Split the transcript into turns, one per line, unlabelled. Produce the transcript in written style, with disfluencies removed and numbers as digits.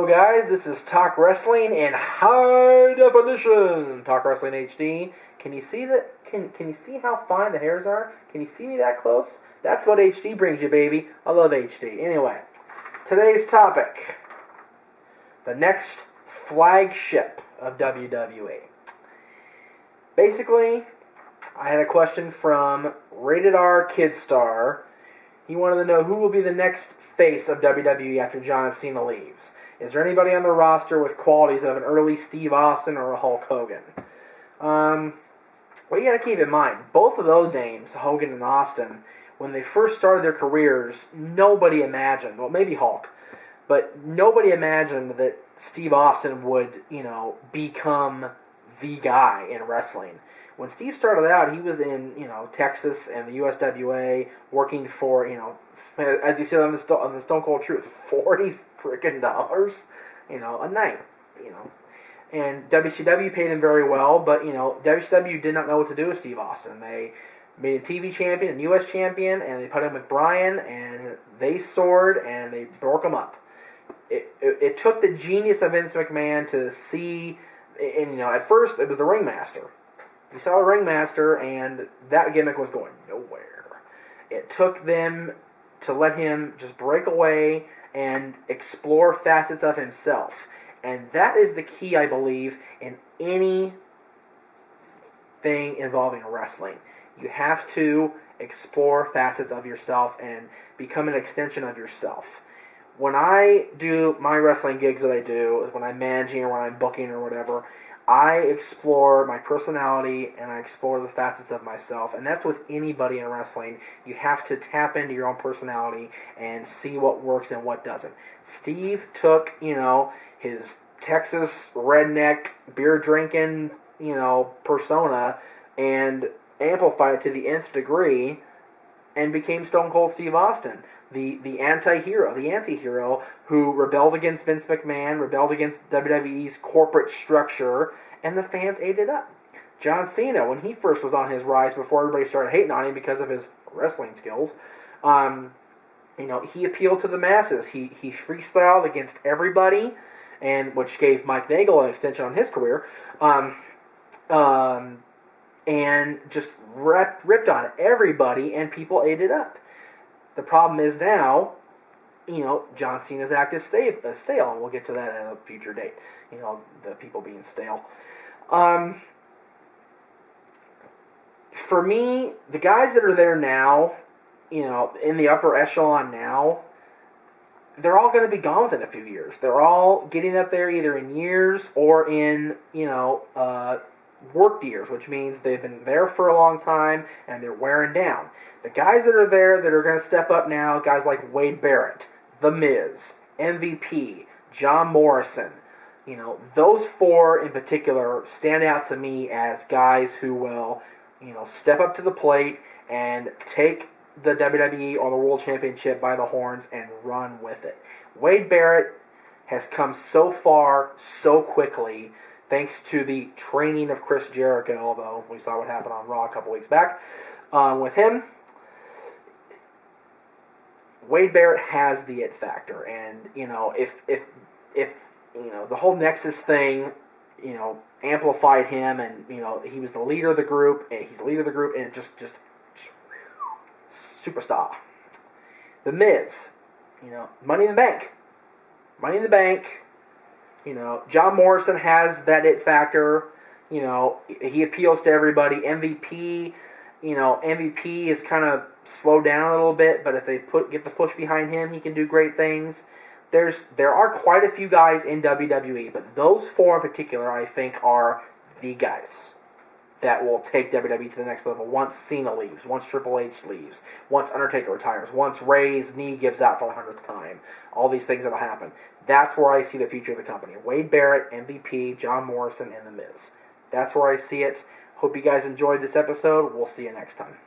Hello guys, this is Talk Wrestling in high definition. Talk Wrestling HD. Can you see that? Can you see how fine the hairs are? Can you see me that close? That's what HD brings you, baby. I love HD. Anyway, today's topic: the next flagship of WWE. Basically, I had a question from Rated R Kid Star. He wanted to know who will be the next face of WWE after John Cena leaves. Is there anybody on the roster with qualities of an early Steve Austin or a Hulk Hogan? Well, you got to keep in mind, both of those names, Hogan and Austin, when they first started their careers, nobody imagined, well, maybe Hulk, but nobody imagined that Steve Austin would, become the guy in wrestling. When Steve started out, he was in, Texas and the USWA, working for, as he said on the Stone Cold Truth, $40 freaking dollars, a night, And WCW paid him very well, but, WCW did not know what to do with Steve Austin. They made him TV champion and US champion, and they put him with Bryan, and they soared, and they broke him up. It took the genius of Vince McMahon to see, and, at first, it was the ringmaster. You saw the ringmaster, and that gimmick was going nowhere. It took them to let him just break away and explore facets of himself. And that is the key, I believe, in anything involving wrestling. You have to explore facets of yourself and become an extension of yourself. When I do my wrestling gigs that I do, when I'm managing or when I'm booking or whatever, I explore my personality and I explore the facets of myself. And that's with anybody in wrestling. You have to tap into your own personality and see what works and what doesn't. Steve took, his Texas redneck, beer-drinking, persona and amplified it to the nth degree and became Stone Cold Steve Austin. The anti-hero who rebelled against Vince McMahon, rebelled against WWE's corporate structure, and the fans ate it up. John Cena, when he first was on his rise, before everybody started hating on him because of his wrestling skills, he appealed to the masses. He freestyled against everybody, and which gave Mike Nagel an extension on his career, and just ripped on everybody, and people ate it up. The problem is now, John Cena's act is stale, and we'll get to that at a future date. The people being stale. For me, the guys that are there now, in the upper echelon now, they're all going to be gone within a few years. They're all getting up there either in years or in, worked years, which means they've been there for a long time and they're wearing down. The guys that are there that are going to step up now, guys like Wade Barrett, The Miz, MVP, John Morrison, those four in particular stand out to me as guys who will, step up to the plate and take the WWE or the World Championship by the horns and run with it. Wade Barrett has come so far so quickly thanks to the training of Chris Jericho, although we saw what happened on Raw a couple weeks back with him. Wade Barrett has the it factor, and if the whole Nexus thing, amplified him, and he was the leader of the group, and he's the leader of the group, and just superstar. The Miz, Money in the Bank. John Morrison has that it factor. He appeals to everybody. MVP, MVP is kind of slowed down a little bit, but if they get the push behind him, he can do great things. There are quite a few guys in WWE, but those four in particular, I think, are the guys that will take WWE to the next level once Cena leaves, once Triple H leaves, once Undertaker retires, once Ray's knee gives out for the 100th time. All these things that'll happen. That's where I see the future of the company. Wade Barrett, MVP, John Morrison, and The Miz. That's where I see it. Hope you guys enjoyed this episode. We'll see you next time.